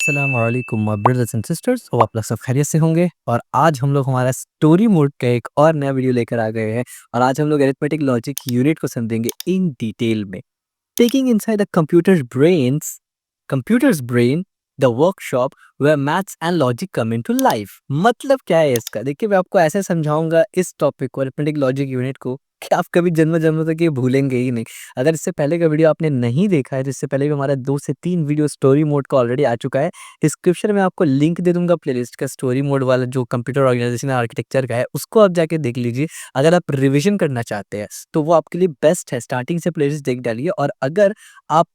अस्सलाम वालेकुम my brothers and sisters. तो आप लोग सब खैरियत से होंगे और आज हम लोग हमारा स्टोरी मोड का एक और नया वीडियो लेकर आ गए हैं। और आज हम लोग अरिथमेटिक लॉजिक यूनिट को समझेंगे इन डिटेल में। Taking inside a computer's brain, the workshop where maths and logic come into life। मतलब क्या है इसका? देखिए मैं आपको ऐसे समझाऊंगा इस टॉपिक को, अरिथमेटिक लॉजिक यूनिट को, कि आप कभी जन्म जन्म तक ये भूलेंगे ही नहीं। अगर इससे पहले का वीडियो आपने नहीं देखा है तो इससे पहले भी हमारा 2 से 3 वीडियो स्टोरी मोड का ऑलरेडी आ चुका है। डिस्क्रिप्शन में आपको लिंक दे दूंगा प्लेलिस्ट का, स्टोरी मोड वाला जो कंप्यूटर ऑर्गेनाइजेशन आर्किटेक्चर का है, उसको आप जाके देख लीजिए। अगर आप रिविजन करना चाहते हैं तो वो आपके लिए बेस्ट है। स्टार्टिंग से प्लेलिस्ट देख डालिए। और अगर आप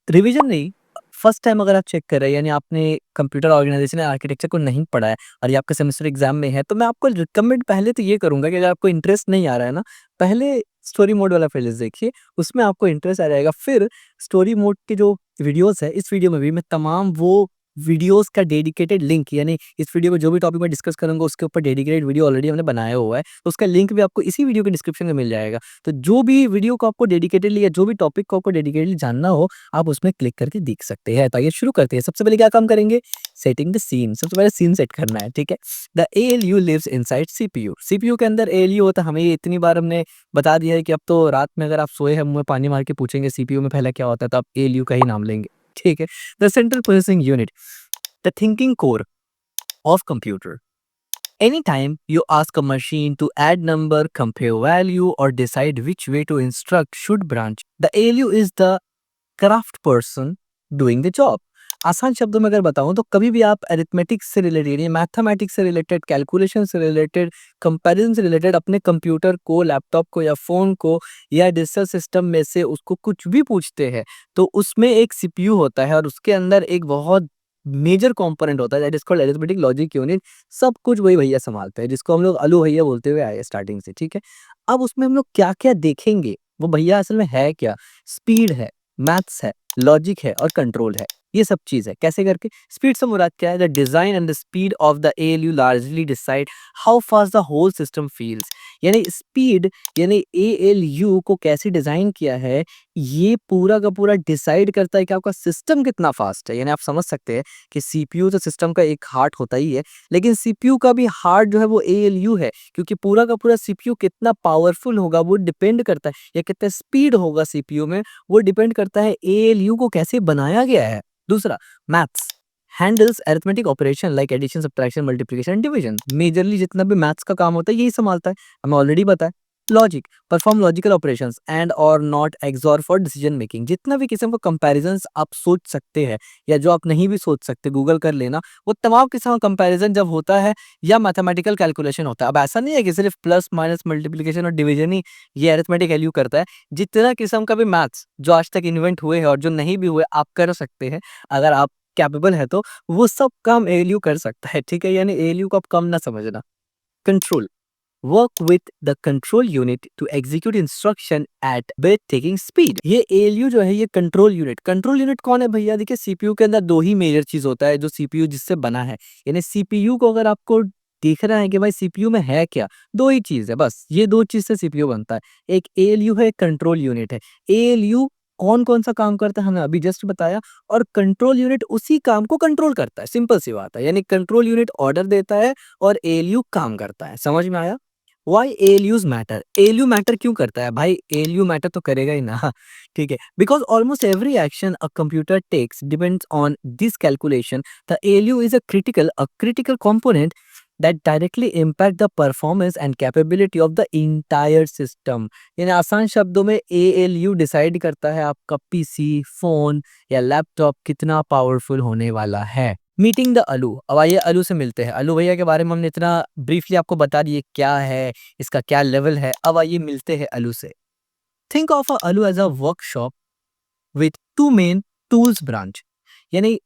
रिवीजन नहीं, फर्स्ट टाइम अगर आप चेक कर रहे हैं, यानी आपने कंप्यूटर ऑर्गेनाइजेशन या आर्किटेक्चर को नहीं पढ़ा है और ये आपका सेमेस्टर एग्जाम में है, तो मैं आपको रिकमेंड पहले तो ये करूंगा कि अगर आपको इंटरेस्ट नहीं आ रहा है ना, पहले स्टोरी मोड वाला प्लेलिस्ट देखिए, उसमें आपको इंटरेस्ट आ जाएगा। फिर स्टोरी मोड के जो वीडियोस है, इस वीडियो में भी मैं तमाम वो वीडियोस का डेडिकेटेड लिंक, यानी इस वीडियो में जो भी टॉपिक मैं डिस्कस करूंगा उसके ऊपर डेडिकेटेड वीडियो ऑलरेडी हमने बनाया हुआ है, तो उसका लिंक भी आपको इसी वीडियो के डिस्क्रिप्शन में मिल जाएगा। तो जो भी वीडियो को आपको डेडिकेटेडली या जो भी टॉपिक को आपको डेडिकेटली जानना हो, आप उसमें क्लिक करके देख सकते हैं। तो आइए शुरू करते हैं। सबसे पहले क्या काम करेंगे? Setting the scene. सबसे पहले सीन सेट करना है, ठीक है। The ALU lives inside CPU. CPU के अंदर एएलयू होता है। हमें ये इतनी बार हमने बता दिया है कि अब तो रात में अगर आप सोए हैं, मुंह में पानी मार के पूछेंगे सीपीयू में पहले क्या होता है, तो आप एएलयू का ही नाम लेंगे, ठीक है। The central processing unit, the thinking core of computer. Anytime you ask a machine to add number, compare value, or decide which way to instruct should branch, the ALU is the craft person doing the job। आसान शब्दों में अगर बताऊं तो कभी भी आप arithmetics से रिलेटेड या मैथमेटिक्स से रिलेटेड, कैलकुलेशन से रिलेटेड, कंपैरिजन से रिलेटेड अपने कंप्यूटर को, लैपटॉप को या फोन को या डिजिटल सिस्टम में से उसको कुछ भी पूछते हैं, तो उसमें एक सीपीयू होता है और उसके अंदर एक बहुत मेजर कंपोनेंट होता है that is called arithmetic logic unit. सब कुछ वही भैया संभालते हैं, जिसको हम लोग अलू भैया बोलते हुए आए स्टार्टिंग से, ठीक है। अब उसमें हम लोग क्या क्या देखेंगे, वो भैया असल में है क्या? स्पीड है, मैथ्स है, लॉजिक है और कंट्रोल है। ये सब चीज है। कैसे करके? स्पीड से मुराद क्या है? The design and the speed of the ALU largely decide how fast the whole system feels. यानी स्पीड, यानी एएलयू को कैसे डिजाइन किया है, ये पूरा का पूरा डिसाइड करता है कि आपका सिस्टम कितना फास्ट है। यानी आप समझ सकते हैं कि सीपीयू तो सिस्टम का एक हार्ट होता ही है, लेकिन सीपीयू का भी हार्ट जो है वो एएलयू है, क्योंकि पूरा का पूरा सीपीयू कितना पावरफुल होगा वो डिपेंड करता है, या कितना स्पीड होगा सीपीयू में, वो डिपेंड करता है एएलयू को कैसे बनाया गया है। दूसरा, maths handles arithmetic operation like addition, subtraction, multiplication, division. Majorly जितना भी मैथ्स का काम होता है यही संभालता है, हमें ऑलरेडी पता है। Logic perform logical operations and or not XOR for decision making. जितना भी किस्म का कंपैरिजंस आप सोच सकते हैं या जो आप नहीं भी सोच सकते, गूगल कर लेना, वो तमाम किस्म का कंपैरिजन जब होता है या मैथमेटिकल कैलकुलेशन होता है। अब ऐसा नहीं है कि सिर्फ प्लस माइनस मल्टीप्लिकेशन और डिवीजन ही ये अरिथमेटिक वैल्यू करता है। जितना किस्म का भी मैथ्स जो आज तक इन्वेंट हुए हैं और जो नहीं भी हुए, आप कर सकते हैं अगर आप कैपेबल है तो। वो सब काम एएलयू कर सकता है, ठीक है। यानी एएलयू को आप कम ना समझना। Control work with the control unit to execute instruction at breath speed. ये एएलयू जो है, ये कंट्रोल यूनिट कौन है भैया? देखिए सीपीयू के अंदर दो ही मेजर चीज होता है जो सीपीयू जिससे बना है। यानी सीपीयू को अगर आपको देखना है कि भाई सीपीयू में है क्या, दो ही चीज है बस। ये दो चीज से सीपीयू बनता है, एक एएलयू है, एक कंट्रोल यूनिट है। एएलयू कौन कौन सा काम करता है हमें अभी जस्ट बताया, और कंट्रोल यूनिट उसी काम को कंट्रोल करता है। सिंपल सी बात है। यानी कंट्रोल यूनिट ऑर्डर देता है और एएलयू काम करता है। समझ में आया? Why ALUs matter? ALU matter क्यों करता है भाई? ALU मैटर तो करेगा ही ना, ठीक है। Because almost every action a computer takes depends on this calculation. The ALU is a critical component that directly impact the performance and capability of the entire system। यानी आसान शब्दों में ALU डिसाइड करता है आपका पीसी, फोन या laptop कितना powerful होने वाला है। मीटिंग द अलू। अब आइए अलू से मिलते हैं। अलू भैया के बारे में हमने इतना ब्रीफली आपको बता दिए क्या है, इसका क्या लेवल है। अब आइए मिलते हैं अलू से। Think of a ALU as a workshop with two main tools branch. यानी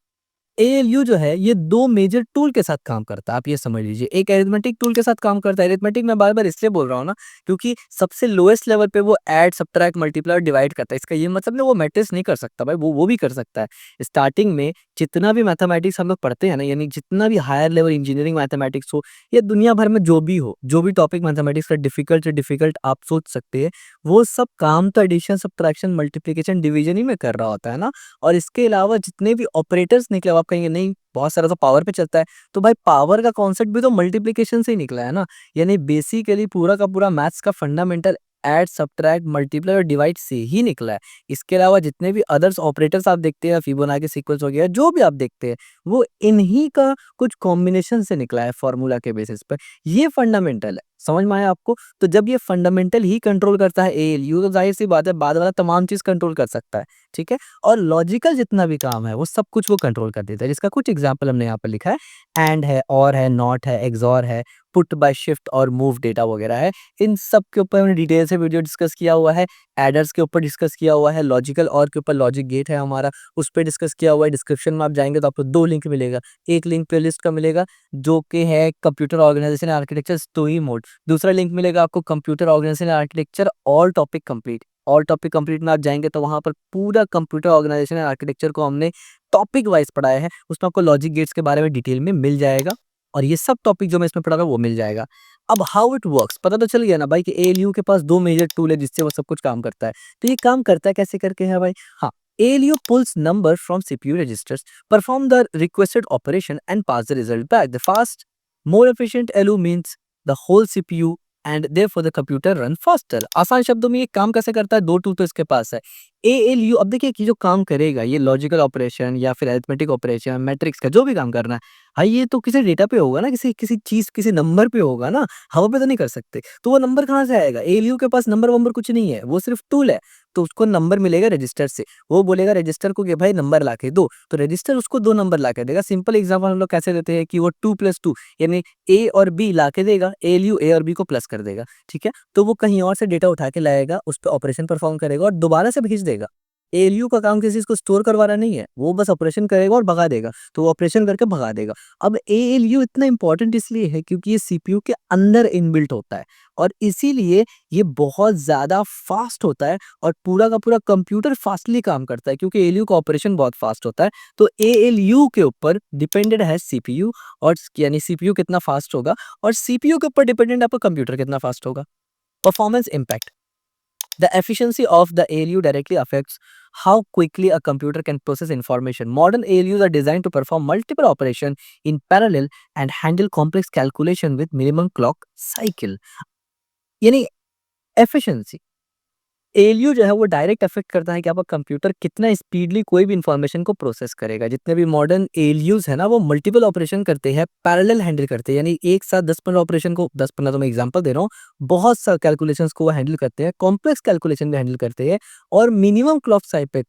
एएलयू जो है ये दो मेजर टूल के साथ काम करता है, आप ये समझ लीजिए। एक एरिथमेटिक टूल के साथ काम करता है। एरिथमेटिक में बार बार इसलिए बोल रहा हूँ ना, क्योंकि सबसे लोएस्ट लेवल पे वो ऐड, सब्ट्रैक्ट, मल्टीप्लाई और डिवाइड करता है। इसका ये मतलब ना वो मैट्रिक्स नहीं कर सकता भाई, वो भी कर सकता है। स्टार्टिंग में जितना भी मैथमेटिक्स हम लोग पढ़ते हैं ना, यानी जितना भी हायर लेवल इंजीनियरिंग मैथमेटिक्स हो या दुनिया भर में जो भी हो, जो भी टॉपिक मैथमेटिक्स का डिफिकल्ट से डिफिकल्ट आप सोच सकते हैं, वो सब काम तो एडिशन, सब्ट्रैक्शन, मल्टीप्लिकेशन, डिवीजन ही में कर रहा होता है ना। और इसके अलावा जितने भी ऑपरेटर्स निकले, आप आप कहेंगे नहीं बहुत सारा तो पावर पे चलता है, तो भाई पावर का कॉन्सेप्ट भी तो मल्टीप्लिकेशन से ही निकला है ना। यानी बेसिकली पूरा का पूरा मैथ्स का फंडामेंटल ऐड, सब्ट्रैक्ट, मल्टीप्लाई और डिवाइड से ही निकला है। इसके अलावा जितने भी अदर्स ऑपरेटर्स आप देखते हैं, फिबोनाची सीक्वेंस हो गया, जो भी आप देखते हैं, वो इन्हीं का कुछ कॉम्बिनेशन से निकला है फॉर्मूला के बेसिस पे। ये फंडामेंटल है, समझ में आया आपको? तो जब ये फंडामेंटल ही कंट्रोल करता है एएलयू, तो जाहिर सी बात है बाद वाला तमाम चीज कंट्रोल कर सकता है, ठीक है। और लॉजिकल जितना भी काम है वो सब कुछ वो कंट्रोल कर देता है, जिसका कुछ एग्जाम्पल हमने यहाँ पर लिखा है। एंड है, और है, नॉट है, एक्सॉर है, पुट बाय शिफ्ट और मूव डेटा वगैरह है। इन सब के ऊपर हमने डिटेल से वीडियो डिस्कस किया हुआ है। एडर्स के ऊपर डिस्कस किया हुआ है, लॉजिकल और के ऊपर लॉजिक गेट है हमारा, उस पर डिस्कस किया हुआ है। डिस्क्रिप्शन में आप जाएंगे तो आपको 2 लिंक मिलेगा। एक लिंक प्लेलिस्ट का मिलेगा जो कि है computer organisation architecture story mode. दूसरा लिंक मिलेगा आपको computer organisation architecture all topic complete. All topic complete में आप जाएंगे तो वहां पर पूरा कंप्यूटर ऑर्गेनाइजेशन आर्किटेक्चर को हमने टॉपिक वाइज पढ़ाया है। उसमें आपको लॉजिक गेट्स के बारे में डिटेल में मिल जाएगा, और ये सब टॉपिक जो मैं इसमें पढ़ा रहा हूँ वो मिल जाएगा। अब हाउ इट वर्क्स पता तो चल गया ना भाई कि एएलयू के पास 2 मेजर टूल है जिससे वो सब कुछ काम करता है। तो ये काम करता है कैसे करके है भाई? हाँ, ALU pulls number from CPU registers, perform the requested operation and pass the result back. The fast, more efficient ALU means the whole CPU and therefore the computer run faster. आसान शब्दों में ये काम कैसे करता है? 2 टूल तो इसके पास है। ALU, अब देखिए कि जो काम करेगा ये लॉजिकल ऑपरेशन या फिर अरिथमेटिक ऑपरेशन, मैट्रिक्स का जो भी काम करना है, हाँ ये तो किसी डेटा पे होगा ना, किसी किसी चीज किसी नंबर पे होगा ना, हवा पे तो नहीं कर सकते। तो वो नंबर कहाँ से आएगा? एएलयू के पास नंबर वंबर कुछ नहीं है, वो सिर्फ टूल है। तो उसको नंबर मिलेगा रजिस्टर से, वो बोलेगा रजिस्टर को कि भाई नंबर ला के दो, तो रजिस्टर उसको 2 नंबर ला के देगा। सिंपल एग्जांपल हम लोग कैसे देते हैं कि वो 2+2 यानी ए और बी ला के देगा, एएलयू ए और बी को प्लस कर देगा, ठीक है। तो वो कहीं और से डेटा उठा के लाएगा, उस पर ऑपरेशन परफॉर्म करेगा और दोबारा से भेज देगा। एएलयू का काम किसी चीज को स्टोर करवाना नहीं है, वो बस ऑपरेशन करेगा और भगा देगा, तो वो ऑपरेशन करके भगा देगा। अब एएलयू इतना इंपॉर्टेंट इसलिए है क्योंकि ये सीपीयू के अंदर इनबिल्ट होता है, और इसीलिए ये बहुत ज्यादा फास्ट होता है, और पूरा का पूरा कंप्यूटर फास्टली काम करता है क्योंकि एएलयू का ऑपरेशन बहुत फास्ट होता है। तो एएलयू के ऊपर डिपेंडेंट है सीपीयू, और यानी सीपीयू कितना फास्ट होगा, और सीपीयू के ऊपर डिपेंडेंट आपका कंप्यूटर कितना फास्ट होगा। Performance impact, the efficiency of the ALU directly affects how quickly a computer can process information. Modern ALUs are designed to perform multiple operations in parallel and handle complex calculation with minimum clock cycle. यानी efficiency, ALU जो है वो direct affect करता है कि आपका computer कितना speedly कोई भी इंफॉर्मेशन को प्रोसेस करेगा। जितने भी मॉडर्न एएलयूज है ना वो मल्टीपल ऑपरेशन करते हैं, पैरेलल हैंडल करते हैं, यानी एक साथ 10-15 ऑपरेशन को, 10-15 तो मैं एग्जांपल दे रहा हूँ, बहुत सा कैलकुलेशंस को वो हैंडल करते हैं, कॉम्प्लेक्स कैलकुलेशन भी हैंडल करते हैं, और मिनिमम क्लॉक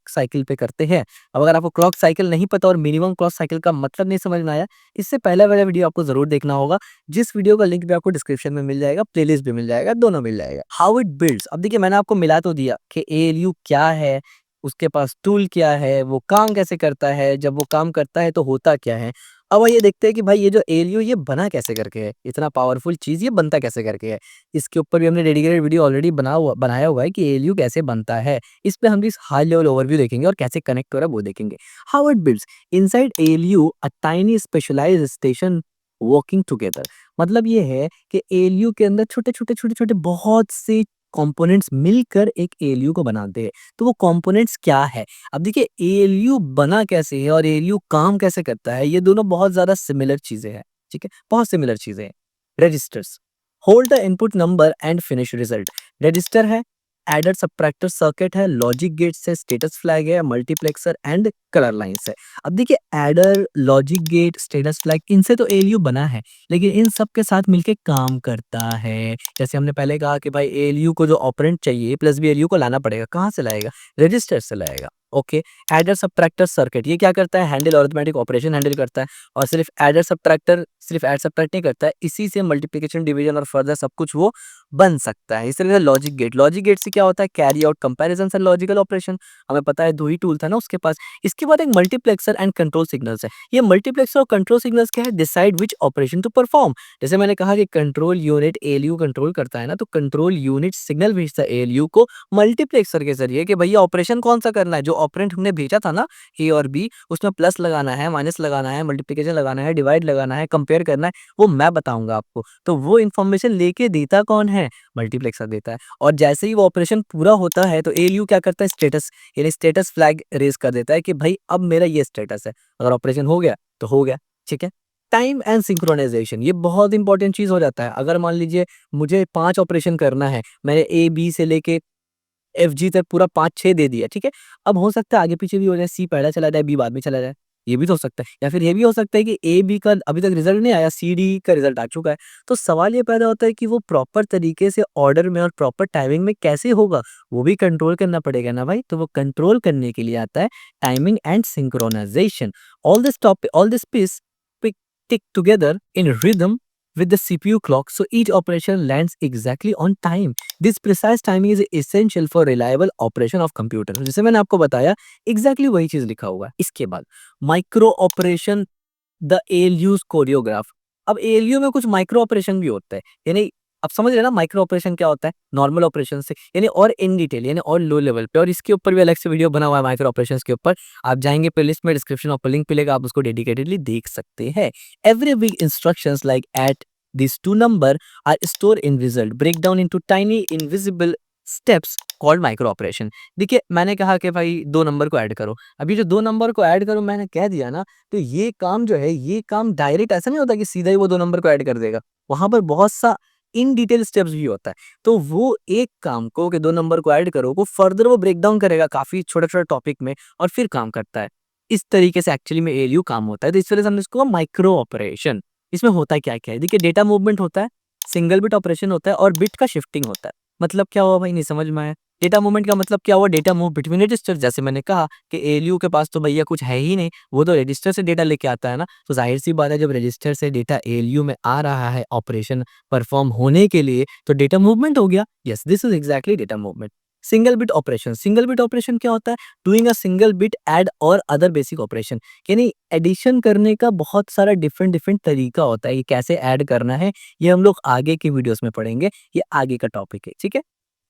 साइकिल पे करते हैं। अब अगर आपको क्लॉक साइकिल नहीं पता और मिनिमम क्लॉक साइकिल का मतलब नहीं समझ में आया, इससे पहले वाला वीडियो आपको जरूर देखना होगा, जिस वीडियो का लिंक भी आपको डिस्क्रिप्शन में मिल जाएगा, प्लेलिस्ट भी मिल जाएगा, दोनों मिल जाएगा। हाउ इट बिल्ड्स, अब देखिए मैंने आपको मिला तो दिया कि एएलयू क्या है, उसके पास टूल क्या है, वो काम कैसे करता है, जब वो काम करता है तो होता क्या है। अब ये देखते हैं कि भाई ये जो एएलयू ये बना कैसे करके है, इतना पावरफुल चीज ये बनता कैसे करके है। इसके ऊपर भी हमने डेडिकेटेड वीडियो ऑलरेडी बनाया हुआ है कि एएलयू कैसे बनता है। इस पे हम इस हाई लेवल ओवरव्यू देखेंगे और कैसे कनेक्ट हो रहा है वो देखेंगे। How it builds, inside ALU a tiny specialised station working together. मतलब ये है कि एएलयू के अंदर छोटे छोटे बहुत से कंपोनेंट्स मिलकर एक एएलयू को बनाते हैं। तो वो कंपोनेंट्स क्या है? अब देखिए एएलयू बना कैसे है और एएलयू काम कैसे करता है, ये दोनों बहुत ज्यादा सिमिलर चीजें हैं, ठीक है, बहुत सिमिलर चीजें हैं। Registers hold the input number and finish result. Register है, एडर सब्ट्रैक्टर सर्किट है, लॉजिक गेट्स है, स्टेटस फ्लैग है, मल्टीप्लेक्सर एंड कलर लाइंस है। अब देखिए adder, logic gate, status flag, इनसे तो एएलयू बना है, लेकिन इन सब के साथ मिलके काम करता है। जैसे हमने पहले कहा कि भाई एएलयू को जो ऑपरेंड चाहिए प्लस भी एएलयू को लाना पड़ेगा, कहाँ से लाएगा? रजिस्टर से लाएगा। ओके, एडर सब्ट्रैक्टर सर्किट ये क्या करता है? हैंडल अरिथमेटिक ऑपरेशन हैंडल करता है, और सिर्फ एडर सब्ट्रैक्टर सिर्फ ऐड सब्ट्रैक्ट नहीं करता है, इसी से मल्टीप्लिकेशन, डिवीजन और फर्दर सब कुछ वो बन सकता है। इस तरह से लॉजिक गेट से क्या होता है? Carry out comparison and logical operation, हमें पता है 2 ही टूल था ना उसके पास। इसके बाद एक मल्टीप्लेक्सर एंड कंट्रोल सिग्नल्स है। ये मल्टीप्लेक्सर और कंट्रोल सिग्नल्स क्या है? Decide which operation to perform. जैसे मैंने कहा कि कंट्रोल यूनिट एएलयू कंट्रोल करता है ना, तो कंट्रोल यूनिट सिग्नल भेजता है एएलयू को मल्टीप्लेक्सर के जरिए कि भैया ऑपरेशन कौन सा करना है। जो ऑपरेंड हमने भेजा था ना ए और बी, उसमें प्लस लगाना है, माइनस लगाना है, मल्टीप्लिकेशन लगाना है, डिवाइड लगाना है, कंपेयर करना है, वो मैं बताऊंगा आपको। तो वो इन्फॉर्मेशन लेके देता कौन है? हैं, मल्टीप्लेक्स कर देता है और जैसे ही वो ऑपरेशन पूरा होता है तो एएलयू क्या करता है, स्टेटस यानी स्टेटस फ्लैग रेज़ कर देता है कि भाई अब मेरा ये स्टेटस है। अगर ऑपरेशन हो गया तो हो गया, ठीक है? टाइम एंड सिंक्रोनाइज़ेशन ये बहुत इंपॉर्टेंट चीज़ हो जाता है। अगर मान लीजिए मुझे 5 ऑपरेशन करना है, मैंने ए, बी से लेके एफजी तक पूरा 5-6 दे दिया, ठीक है? अब हो सकता है आगे-पीछे भी हो जाए, सी पहले चला जाए, बी बाद में चला जाए, ये भी तो हो सकता है। या फिर ये भी हो सकता है कि ए, बी का अभी तक रिज़ल्ट नहीं आया, सी, डी का रिज़ल्ट आ चुका है। तो सवाल ये पैदा होता है कि वो प्रॉपर तरीके से ऑर्डर में और प्रॉपर टाइमिंग में कैसे होगा? वो भी कंट्रोल करना पड़ेगा ना भाई, तो वो कंट्रोल करने के लिए आता है timing and synchronisation. All this piece pick tick together in rhythm with the CPU clock so each operation lands exactly on time. This precise timing is essential for reliable operation of computer. जैसे मैंने आपको बताया exactly वही चीज लिखा हुआ है। इसके बाद माइक्रो ऑपरेशन द एएलयूज कोरियोग्राफ। अब एएलयू में कुछ माइक्रो ऑपरेशन भी होता है, यानी आप समझ रहे हैं ना माइक्रो ऑपरेशन क्या होता है नॉर्मल ऑपरेशन से, यानी और इन डिटेल यानी और लो लेवल पे, और इसके ऊपर भी अलग से वीडियो बना हुआ है माइक्रो ऑपरेशंस के ऊपर। आप जाएंगे प्लेलिस्ट में, डिस्क्रिप्शन और लिंक मिलेगा, आप उसको डेडिकेटेडली देख सकते हैं। Every week instructions like at these two number are stored in result break down into tiny invisible steps called micro operation। देखिए मैंने कहा कि भाई 2 नंबर को ऐड करो, अभी जो 2 नंबर को ऐड करो मैंने कह दिया ना, तो ये काम जो है ये काम डायरेक्ट ऐसा नहीं होता कि सीधा ही वो 2 नंबर को ऐड कर देगा, वहां पर बहुत सा इन डिटेल स्टेप्स भी होता है। तो वो एक काम को कि 2 नंबर को ऐड करो, वो फर्दर वो ब्रेक डाउन करेगा काफी छोटे छोटे टॉपिक में और फिर काम करता है। इस तरीके से एक्चुअली में एएलयू काम होता है, तो इस वजह से हमने इसको माइक्रो ऑपरेशन। इसमें होता क्या-क्या है? देखिए डेटा मूवमेंट होता है, सिंगल बिट ऑपरेशन होता है और बिट का शिफ्टिंग होता है। मतलब क्या हुआ भाई, नहीं समझ में आया? डेटा मूवमेंट का मतलब क्या हुआ? डेटा मूव बिटवीन रजिस्टर, जैसे मैंने कहा कि एएलयू के पास तो भैया कुछ है ही नहीं, वो तो रजिस्टर से डेटा लेके आता है ना, तो ज़ाहिर-सी बात है जब रजिस्टर से डेटा एएलयू में आ रहा है ऑपरेशन परफॉर्म होने के लिए, तो डेटा मूवमेंट हो गया। Yes, this is exactly data movement. Single bit operation क्या होता है? Doing a single bit add और अदर बेसिक ऑपरेशन, यानी एडिशन करने का बहुत सारा डिफरेंट डिफरेंट तरीका होता है। ये कैसे ऐड करना है ये हम लोग आगे की वीडियोस में पढ़ेंगे, ये आगे का टॉपिक है, ठीक है?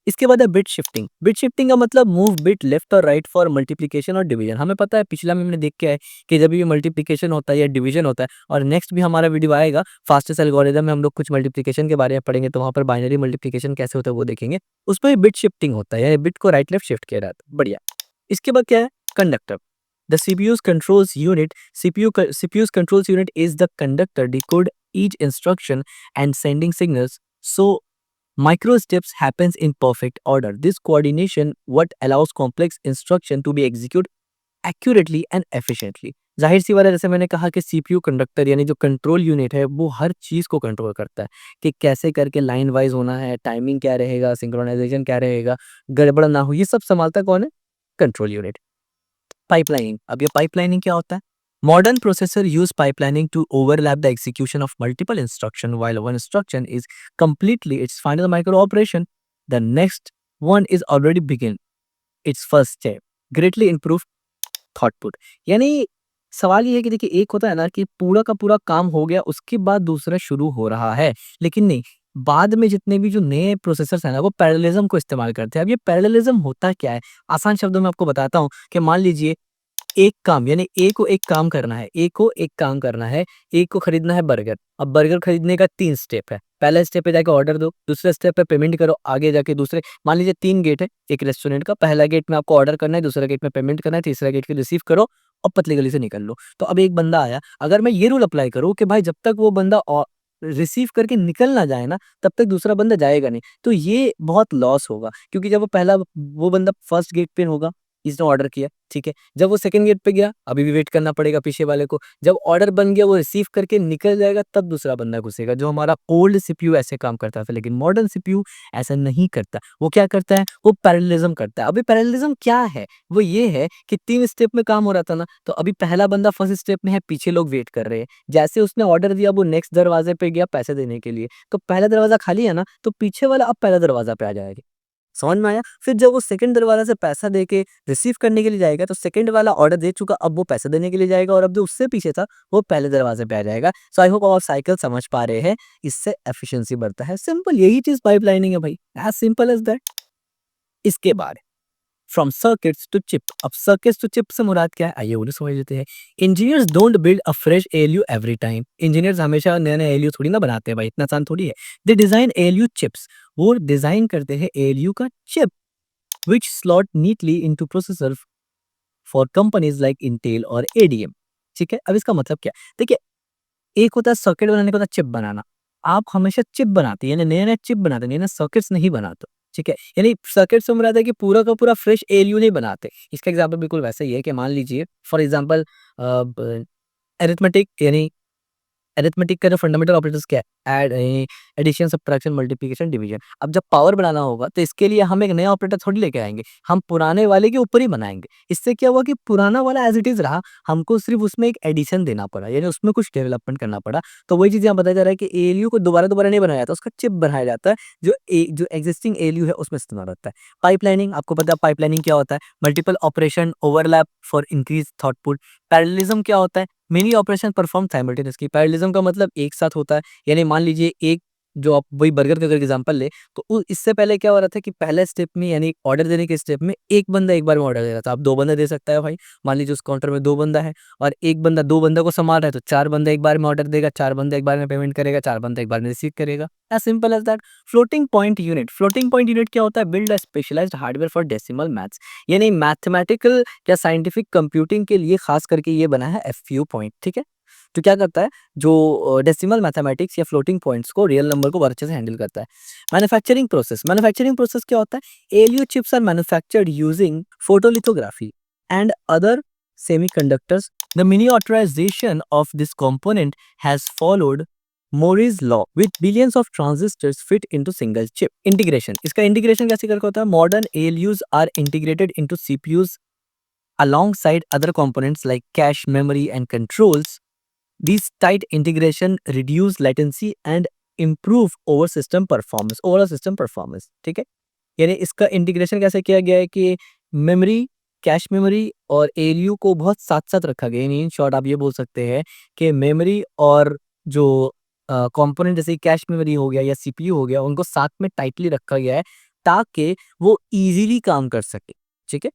इसके बाद है बिट शिफ्टिंग। बिट शिफ्टिंग का मतलब मूव बिट लेफ्ट और राइट फॉर मल्टीप्लिकेशन और डिवीजन। हमें पता है पिछला में हमने देख के आए कि जब भी मल्टीप्लिकेशन होता है या डिवीजन होता है, और नेक्स्ट भी हमारा वीडियो आएगा फास्टेस्ट एल्गोरिथम में, हम लोग कुछ मल्टीप्लिकेशन के बारे में पढ़ेंगे, तो वहाँ पर बाइनरी मल्टीप्लिकेशन कैसे होता है वो देखेंगे। उसमें बिट शिफ्टिंग होता है, यानी बिट को राइट लेफ्ट शिफ्ट किया जाता है। बढ़िया। इसके बाद क्या है? Conductor. The CPU's controls unit, CPU's controls unit is the conductor decode each instruction and sending signals. So micro steps happens in perfect order. This coordination what allows complex instruction to be executed accurately and efficiently. जाहिर सी बात है, जैसे मैंने कहा कि CPU conductor यानी जो control unit है वो हर चीज को कंट्रोल करता है कि कैसे करके लाइन वाइज होना है, टाइमिंग क्या रहेगा, सिंक्रोनाइजेशन क्या रहेगा, गड़बड़ ना हो, ये सब संभालता कौन है? Control unit. पाइपलाइनिंग। अब ये पाइपलाइनिंग क्या होता है? Modern processor use pipelining to overlap the execution of multiple instruction while one instruction is completely its final micro operation, the next one is already begin its first step, greatly improve throughput. यानी सवाल ये है कि देखिए एक होता है ना कि पूरा का पूरा काम हो गया उसके बाद दूसरा शुरू हो रहा है, लेकिन नहीं, बाद में जितने भी जो नए प्रोसेसर्स हैं ना वो पैरेललिज्म को इस्तेमाल करते हैं। अब ये पैरेललिज्म होता क्या है? आसान शब्दों में आपको बताता हूँ कि मान लीजिए एक काम यानी ए को एक काम करना है, ए को एक काम करना है, ए को खरीदना है बर्गर। अब बर्गर खरीदने का 3 स्टेप है। पहला स्टेप पे जाके ऑर्डर दो, दूसरे स्टेप पे पेमेंट करो, आगे जाके दूसरे, मान लीजिए 3 गेट है एक रेस्टोरेंट का, पहला गेट में आपको ऑर्डर करना है, दूसरा गेट में पेमेंट करना है, तीसरा गेट पे रिसीव करो और पतली गली से निकल लो। तो अब एक बंदा आया, अगर मैं ये रूल अप्लाई करूँ कि भाई जब तक वो बंदा रिसीव करके निकल ना जाए ना, तब तक दूसरा बंदा जाएगा नहीं। तो ये बहुत लॉस होगा, क्योंकि जब वो बंदा फर्स्ट गेट पे होगा, इसने ऑर्डर किया, ठीक है। जब वो सेकंड गेट पे गया, अभी भी वेट करना पड़ेगा पीछे वाले को। जब ऑर्डर बन गया, वो रिसीव करके निकल जाएगा, तब दूसरा बंदा घुसेगा। जो हमारा ओल्ड सीपीयू ऐसे काम करता था, लेकिन मॉडर्न सीपीयू ऐसा नहीं करता। वो क्या करता है? वो पैरेललिज्म करता है। अभी पैरेललिज्म क्या है? वो ये है कि 3 स्टेप में काम हो रहा था ना, तो अभी पहला बंदा फर्स्ट स्टेप में है, पीछे लोग वेट कर रहे हैं। जैसे उसने ऑर्डर दिया, वो नेक्स्ट दरवाजे पे गया पैसे देने के लिए, तो पहला दरवाजा खाली है ना, तो पीछे वाला अब पहला दरवाजा पे आ जाएगा। समझ में आया? फिर जब वो सेकंड दरवाजा से पैसा देके रिसीव करने के लिए जाएगा, तो सेकंड वाला ऑर्डर दे चुका, अब वो पैसा देने के लिए जाएगा, और अब जो उससे पीछे था वो पहले दरवाजे पे आ जाएगा। सो आई होप आप साइकिल समझ पा रहे हैं, इससे एफिशिएंसी बढ़ता है। सिंपल यही चीज पाइपलाइनिंग है भाई, एज सिंपल एज दैट। इसके बाद फ्रॉम सर्किट्स टू चिप। अब सर्किट्स टू चिप से मुराद क्या है, आइए वो समझ लेते हैं। Engineers don't build a fresh ALU every time. Engineers हमेशा नया नया एएलयू थोड़ी ना बनाते हैं भाई, इतना आसान थोड़ी है। दे डिजाइन एएलयू चिप्स, वो डिजाइन करते हैं एएलयू का chip which slot neatly into processor for companies like Intel और ADM। ठीक है, अब इसका मतलब क्या है? देखिए, एक होता है सर्किट बनाने, का होता है चिप बनाना। आप हमेशा चिप बनाते हैं, यानी नया नया चिप बनाते हैं, नया नया सर्किट्स नहीं बनाते। ठीक है, यानी सर्किट से मुराद है कि पूरा का पूरा फ्रेश एलयू नहीं बनाते। इसका एग्जांपल बिल्कुल वैसा ही है कि मान लीजिए फॉर एग्जांपल अरिथमेटिक, यानी अरिथमेटिक का जो फंडामेंटल ऑपरेटर्स क्या है, add, addition, subtraction, multiplication, division. अब जब पावर बनाना होगा तो इसके लिए हम एक नया ऑपरेटर थोड़ी लेके आएंगे, हम पुराने वाले के ऊपर ही बनाएंगे। इससे क्या हुआ कि पुराना वाला एज इट इज रहा, हमको सिर्फ उसमें एक एडिशन देना पड़ा, यानी उसमें कुछ डेवलपमेंट करना पड़ा। तो वही चीज यहाँ बताया जा रहा है कि एएलयू को दोबारा दोबारा नहीं बनाया जाता, उसका चिप बनाया जाता है जो एग्जिस्टिंग एएलयू है उसमें इस्तेमाल होता है। पाइपलाइनिंग, आपको पता है पाइपलाइनिंग क्या होता है, multiple operation overlap for increase throughput. Parallelism क्या होता है, many operation perform simultaneously. Parallelism का मतलब एक साथ होता है, यानी मान लीजिए एक, जो आप वही बर्गर का अगर एग्जांपल ले, तो इससे पहले क्या हो रहा था कि पहले स्टेप में, यानी ऑर्डर देने के स्टेप में एक बंदा एक बार में ऑर्डर दे रहा था। अब दो बंदा दे सकता है भाई। मान लीजिए उस काउंटर में दो बंदा है और एक बंदा दो बंदा को संभाल रहा है, तो चार बंदा एक बार में ऑर्डर देगा, चार बंदा एक बार में पेमेंट करेगा, चार बंदा एक बार में रिसीव करेगा। As simple as that. Floating point unit, floating point unit क्या होता है, build a specialised hardware for decimal maths, यानी मैथमेटिकल या साइंटिफिक कंप्यूटिंग के लिए खास करके ये बना है एफयू पॉइंट। ठीक है, तो क्या करता है, जो डेसिमल मैथमेटिक्स या फ्लोटिंग पॉइंट्स को, रियल नंबर को बहुत अच्छे से हैंडल करता है। मैन्युफैक्चरिंग प्रोसेस, मैन्युफैक्चरिंग प्रोसेस क्या होता है, ALU chips are manufactured using photolithography and other semiconductors. The miniaturization of this component has followed Moore's law with billions of transistors fit into single chip. Integration, इसका integration कैसे करके होता है, modern ALUs are integrated into CPUs alongside other components like cache, memory and controls. These tight integration reduce latency and improve over system performance, overall system performance। ठीक है, यानी इसका integration कैसे किया गया है कि मेमोरी, कैश मेमोरी और एलयू को बहुत साथ-साथ रखा गया है। यानी इन शॉर्ट आप ये बोल सकते हैं कि मेमोरी और जो कंपोनेंट जैसे कैश मेमोरी हो गया या सीपीयू हो गया, उनको साथ में टाइटली रखा गया है ताकि वो ईज़िली काम कर सके। ठीक है?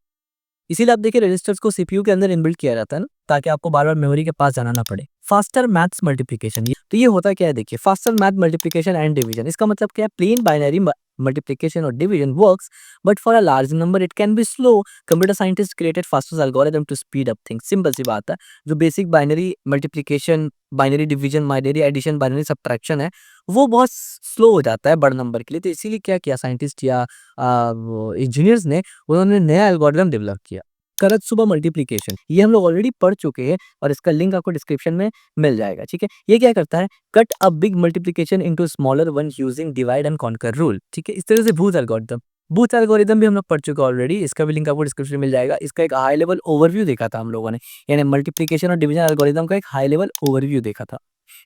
इसीलिए आप देखिए रजिस्टर्स को सीपीयू के अंदर इनबिल्ट किया जाता है ना, ताकि आपको बार-बार मेमोरी के पास जाना ना पड़े। फास्टर मैथ्स मल्टीप्लिकेशन, ये तो ये होता क्या है देखिए, faster math multiplication and division, इसका मतलब क्या है, प्लेन बाइनरी मल्टीप्लिकेशन और division works but for a large number it can be slow. Computer scientist created fastest algorithm to speed up things. Simple सी बात है, जो basic binary multiplication, binary division, binary addition, binary subtraction है, वो बहुत slow हो जाता है बड़े नंबर के लिए। तो इसीलिए क्या किया साइंटिस्ट या इंजीनियर्स ने, उन्होंने नया एल्गोरिथम डेवलप किया, करतसुबा मल्टीप्लिकेशन। ये हम लोग ऑलरेडी पढ़ चुके हैं और इसका लिंक आपको डिस्क्रिप्शन में मिल जाएगा। ठीक है, ये क्या करता है, cut a big multiplication into smaller one using divide and conquer rule. ठीक है, इस तरह से बूथ एल्गोरिथम, बूथ एल्गोरिथम भी हम लोग पढ़ चुके हैं ऑलरेडी, इसका भी लिंक आपको डिस्क्रिप्शन में मिल जाएगा। इसका एक हाई लेवल ओवरव्यू देखा था हम लोगों ने, यानी मल्टीप्लिकेशन और डिवीजन एल्गोरिथम का एक हाई लेवल ओवरव्यू देखा था।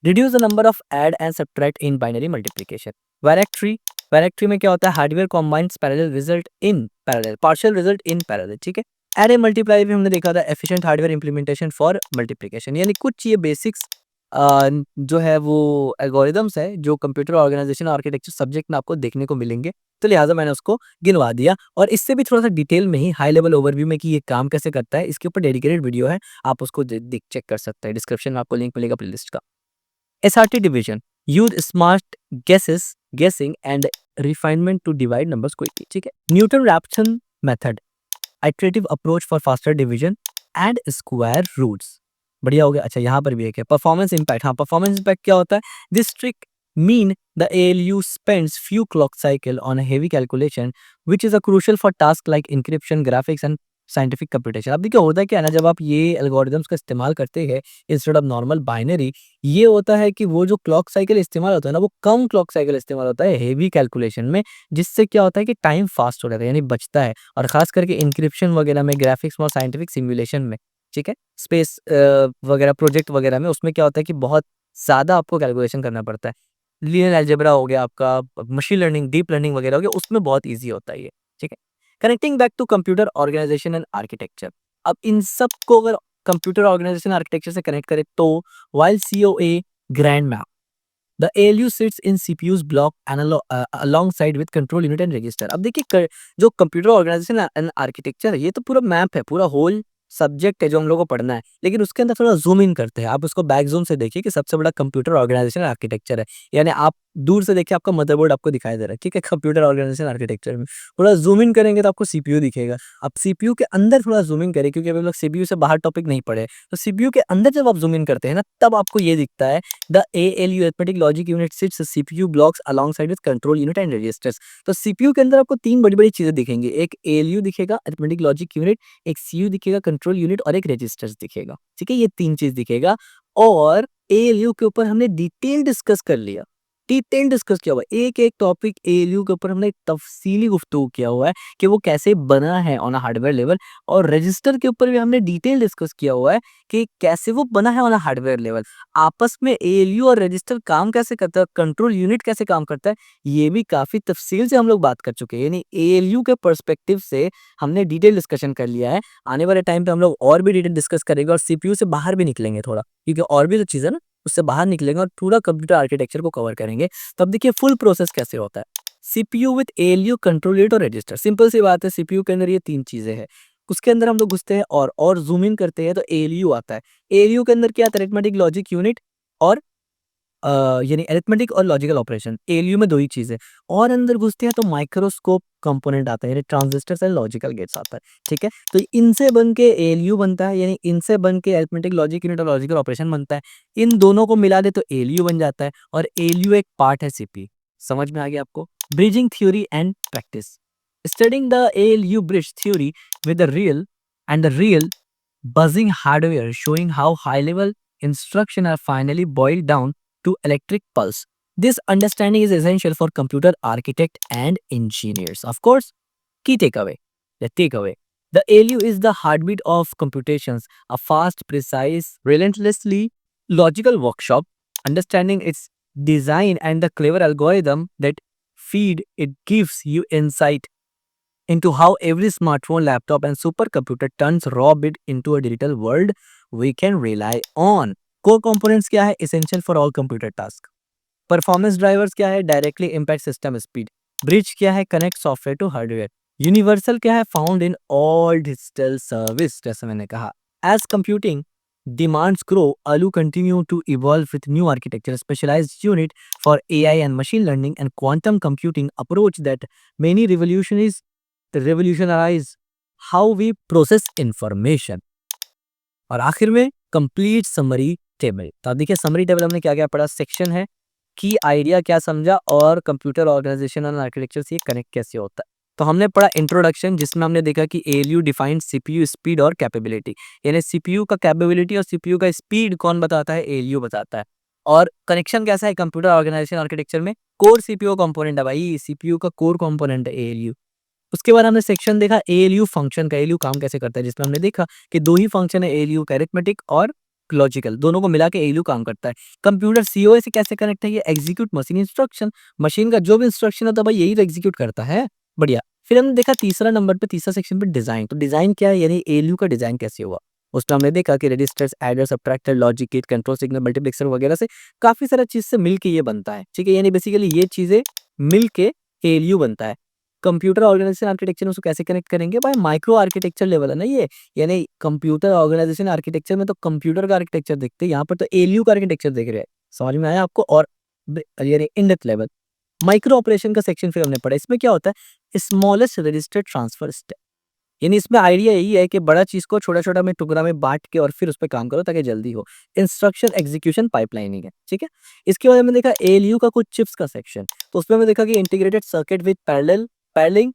Reduce the number of add and subtract in binary multiplication. वायरेक्ट्री, वायरेक्ट्री में क्या होता है, hardware combines parallel result in parallel, partial result in parallel. ठीक है, एरे मल्टीप्लाई भी हमने देखा था, efficient hardware implementation for multiplication. यानी कुछ ये बेसिक्स जो है वो एल्गोरिदम्स है जो कंप्यूटर ऑर्गेनाइजेशन आर्किटेक्चर सब्जेक्ट में आपको देखने को मिलेंगे, तो लिहाजा मैंने उसको गिनवा दिया। और इससे भी थोड़ा सा डिटेल में ही हाई लेवल ओवरव्यू में कि ये काम कैसे करता है, इसके ऊपर डेडिकेटेड वीडियो है, आप उसको चेक कर सकते हैं, डिस्क्रिप्शन में आपको लिंक मिलेगा प्लेलिस्ट का। SRT division, use smart guessing and refinement to divide numbers quickly। ठीक है, Newton-Raphson method, iterative approach for faster division and square roots। बढ़िया हो गया। अच्छा, यहाँ पर भी एक है परफॉर्मेंस इम्पैक्ट। हाँ, परफॉर्मेंस इम्पैक्ट क्या होता है, this trick mean the ALU spends few clock cycle on a heavy calculation which is a crucial for tasks like encryption, graphics and scientific computation. अब देखिए होता क्या है ना, जब आप ये एल्गोरिदम्स का इस्तेमाल करते हैं इंस्टेड ऑफ नॉर्मल बाइनरी, ये होता है कि वो जो क्लॉक साइकिल इस्तेमाल होता है ना, वो कम क्लॉक साइकिल इस्तेमाल होता है हेवी कैलकुलेशन में, जिससे क्या होता है कि टाइम फास्ट हो जाता है, यानी बचता है। और खास करके इंक्रिप्शन वगैरह में, ग्राफिक्स में और साइंटिफिक सिमुलेशन में, ठीक है, स्पेस वगैरह प्रोजेक्ट वगैरह में, उसमें क्या होता है कि बहुत ज़्यादा आपको कैलकुलेशन करना पड़ता है। लीनियर अलजेब्रा हो गया आपका, मशीन लर्निंग, डीप लर्निंग वगैरह हो गया, उसमें बहुत ईजी होता है ये। ठीक है, connecting back to computer organisation and architecture. अब इन सब को अगर कंप्यूटर ऑर्गेनाइजेशन आर्किटेक्चर से कनेक्ट करें तो while COA grand map, the ALU sits in CPU's block alongside with control unit and register. अब देखिए जो कंप्यूटर ऑर्गेनाइजेशन एंड आर्किटेक्चर है, ये तो पूरा मैप है, पूरा होल सब्जेक्ट है जो हम लोग को पढ़ना है, लेकिन उसके अंदर थोड़ा जूम इन करते हैं। आप उसको बैक जूम से देखिए कि सबसे बड़ा कंप्यूटर ऑर्गेनाइजेशन आर्किटेक्चर है, यानी आप दूर से देखिए आपका मदरबोर्ड आपको दिखाई दे रहा है, ठीक है, कंप्यूटर ऑर्गेनाइजेशन आर्किटेक्चर में थोड़ा जूम इन करेंगे तो आपको सीपीयू दिखेगा। अब सीपीयू के अंदर थोड़ा जूम इन करें, क्योंकि अभी हम लोग सीपीयू से बाहर टॉपिक नहीं पढ़े, तो सीपीयू के अंदर जब आप जूम इन करते हैं ना, तब आपको ये दिखता है the ALU arithmetic logic unit sits CPU blocks alongside with control unit and registers. तो सीपीयू के अंदर आपको तीन बड़ी-बड़ी चीजें दिखेंगी, एक ALU दिखेगा अरिथमेटिक लॉजिक यूनिट, एक सीयू दिखेगा कंट्रोल यूनिट और एक रजिस्टर्स दिखेगा। ठीक है, ये तीन चीज दिखेगा और ALU के ऊपर हमने डिटेल डिस्कस कर लिया। डिटेल डिस्कस किया हुआ है, एक-एक टॉपिक ALU के ऊपर हमने तफसीली गुफ्तगू किया हुआ है कि वो कैसे बना है ऑन अ हार्डवेयर लेवल, और रजिस्टर के ऊपर भी हमने डिटेल डिस्कस किया हुआ है कि कैसे वो बना है ऑन अ हार्डवेयर लेवल। आपस में ALU और रजिस्टर काम कैसे करता है, कंट्रोल यूनिट कैसे काम करता है, ये भी काफ़ी तफ़सील से हम लोग बात कर चुके हैं। यानी ALU के पर्सपेक्टिव से हमने डिटेल डिस्कशन कर लिया है। आने वाले टाइम पे हम लोग और भी डिटेल डिस्कस करेंगे और सीपीयू से बाहर भी निकलेंगे थोड़ा, क्योंकि और भी तो चीज़ है ना, उससे बाहर निकलेंगे और पूरा कंप्यूटर आर्किटेक्चर को कवर करेंगे। तो अब देखिए फुल प्रोसेस कैसे होता है। CPU with ALU, control unit और रजिस्टर। सिंपल सी बात है, सीपीयू के अंदर ये 3 चीज़ें हैं। उसके अंदर हम लोग घुसते हैं और ज़ूम इन करते हैं तो ALU आता है। ALU के अंदर क्या आता है, अरिथमेटिक लॉजिक यूनिट और यानी अरिथमेटिक और लॉजिकल ऑपरेशन, ALU में 2 ही चीज़ें। और अंदर घुसते हैं तो माइक्रोस्कोप कंपोनेंट आता है, यानी ट्रांजिस्टर्स एंड लॉजिकल गेट्स आता है, ठीक है? तो इनसे बन के ALU बनता है, यानी इनसे बन के अरिथमेटिक लॉजिक यूनिट और लॉजिकल ऑपरेशन बनता है। इन दोनों को मिला दे तो ALU बन जाता है और ALU एक पार्ट है सीपीयू। समझ में आ गया आपको? Bridging theory and practice. Studying the ALU bridge theory with the real buzzing hardware showing how high-level instructions are finally boiled down to electric pulse. This understanding is essential for computer architect and engineers. Of course, key takeaway. The takeaway. The ALU is the heartbeat of computations, a fast, precise, relentlessly logical workshop. Understanding its design and the clever algorithm that feed it gives you insight into how every smartphone, laptop, and supercomputer turns raw bit into a digital world we can rely on. Core components क्या है? Essential for all computer tasks. Performance drivers क्या है? Directly impact system speed. Bridge क्या है? Connect software to hardware. Universal क्या है? Found in all digital service, जैसे मैंने कहा. As computing demands grow, ALU continue to evolve with new architecture, specialized unit for AI and machine learning, and quantum computing approach that many revolutionize how we process information. और आखिर में complete summary table. तो आप देखिए summary table हमने क्या क्या पढ़ा, सेक्शन है, की आइडिया क्या समझा और कंप्यूटर ऑर्गेनाइजेशन एंड आर्किटेक्चर से ये कनेक्ट कैसे होता है। तो हमने पढ़ा इंट्रोडक्शन, जिसमें हमने देखा कि ALU डिफाइंड सीपीयू स्पीड और कैपेबिलिटी, यानी सीपीयू का कैपेबिलिटी और सीपीयू का स्पीड कौन बताता है, ALU बताता है। और कनेक्शन कैसा है कंप्यूटर ऑर्गेनाइजेशन आर्किटेक्चर में, कोर सीपीयू कंपोनेंट है भाई, सीपीयू का कोर कंपोनेंट है ALU। उसके बाद हमने सेक्शन देखा ALU फंक्शन का, ALU काम कैसे करता है, जिसमें हमने देखा कि 2 ही फंक्शन है ALU का, अरिथमेटिक और लॉजिकल, दोनों को मिला के ALU काम करता है। कंप्यूटर COA से कैसे कनेक्ट है, ये एग्जीक्यूट मशीन इंस्ट्रक्शन, मशीन का जो भी इंस्ट्रक्शन होता है भाई यही तो एग्जीक्यूट करता है। बढ़िया। फिर हमने देखा तीसरा नंबर पे, तीसरा सेक्शन पे डिजाइन। तो डिजाइन क्या है, यानी ALU का डिजाइन कैसे हुआ। उसमें हमने देखा कि registers, adder, subtractor, logic gate, control signal, multiplexer वगैरह से काफी सारा चीज से मिलके ये बनता है, ठीक है, यानी बेसिकली ये चीजें मिलके ALU बनता है। कंप्यूटर ऑर्गेनाइजेशन आर्किटेक्चर में उसको कैसे कनेक्ट करेंगे भाई, माइक्रो आर्किटेक्चर लेवल है ना ये, यानी कंप्यूटर ऑर्गेनाइजेशन आर्किटेक्चर में तो कंप्यूटर का आर्किटेक्चर देखते हैं, यहाँ पर तो ALU का आर्किटेक्चर देख रहे हैं। समझ में आया आपको। और यानी in depth level micro operation का सेक्शन फिर हमने पढ़ा। इसमें क्या होता है, स्मॉलेस्ट रजिस्टर ट्रांसफर स्टेप, यानी इसमें आइडिया यही है कि बड़ा चीज को छोटा छोटा में टुकड़ा में बांट के और फिर उस पर काम करो ताकि जल्दी हो। इंस्ट्रक्शन एग्जीक्यूशन पाइपलाइनिंग है, ठीक है। इसके बाद हमने देखा ALU का कुछ चिप्स का सेक्शन, तो उसमें हमने देखा कि इंटीग्रेटेड सर्किट विद पैरेललिंग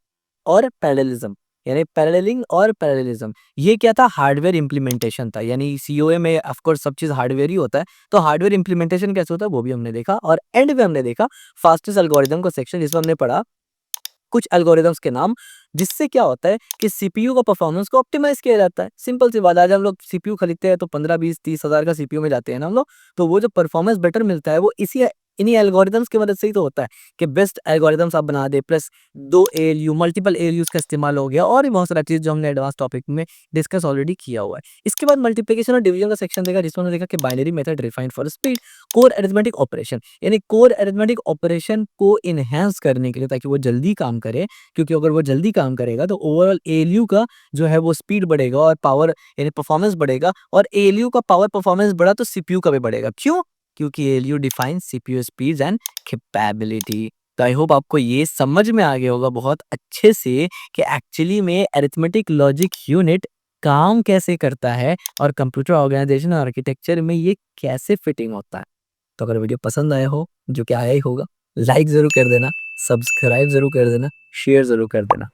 और पैरेललिज्म, यानी पैरेललिंग और पैरेललिज्म, ये क्या था, हार्डवेयर इंप्लीमेंटेशन था। यानी COA में ऑफ कोर्स सब चीज हार्डवेयर ही होता है, तो हार्डवेयर इंप्लीमेंटेशन कैसे होता है वो भी हमने देखा। और एंड में हमने देखा फास्टेस्ट एल्गोरिदम का सेक्शन, जिसमें हमने पढ़ा कुछ एल्गोरिदम्स के नाम, जिससे क्या होता है कि सीपीयू का परफॉर्मेंस को ऑप्टिमाइज किया जाता है। सिंपल सी बात है, आज हम लोग सीपीयू खरीदते हैं तो 15 20 30 हज़ार का सीपीयू में जाते हैं ना हम लोग, तो वो जो परफॉर्मेंस बेटर मिलता है वो इसी इन्हीं एल्गोरिदम्स की मदद से ही तो होता है कि बेस्ट एल्गोरिदम्स आप बना दे, प्लस 2 एएलयू, मल्टीपल एएलयूज़ का इस्तेमाल हो गया और भी बहुत सारा चीज़ जो हमने एडवांस टॉपिक में डिस्कस ऑलरेडी किया हुआ है। इसके बाद मल्टीप्लिकेशन और डिवीज़न का सेक्शन देखा जिसमें हमने देखा कि binary method refined for speed, core arithmetic operation यानी कोर अरिथमेटिक ऑपरेशन को एनहांस करने के लिए ताकि वो जल्दी काम करे, क्योंकि अगर वो जल्दी काम करेगा तो ओवरऑल एएलयू का जो है वो स्पीड बढ़ेगा और पावर यानी परफॉर्मेंस बढ़ेगा, और एएलयू का पावर परफॉर्मेंस बढ़ा तो सीपीयू का भी बढ़ेगा। क्यों? क्योंकि ALU defines CPU speeds and capability. तो आई होप आपको ये समझ में आ गया होगा बहुत अच्छे से कि एक्चुअली में अरिथमेटिक लॉजिक यूनिट काम कैसे करता है और कंप्यूटर ऑर्गेनाइजेशन आर्किटेक्चर में ये कैसे फिटिंग होता है। तो अगर वीडियो पसंद आया हो, जो कि आया ही होगा, लाइक ज़रूर कर देना, सब्सक्राइब ज़रूर कर देना, शेयर ज़रूर कर देना।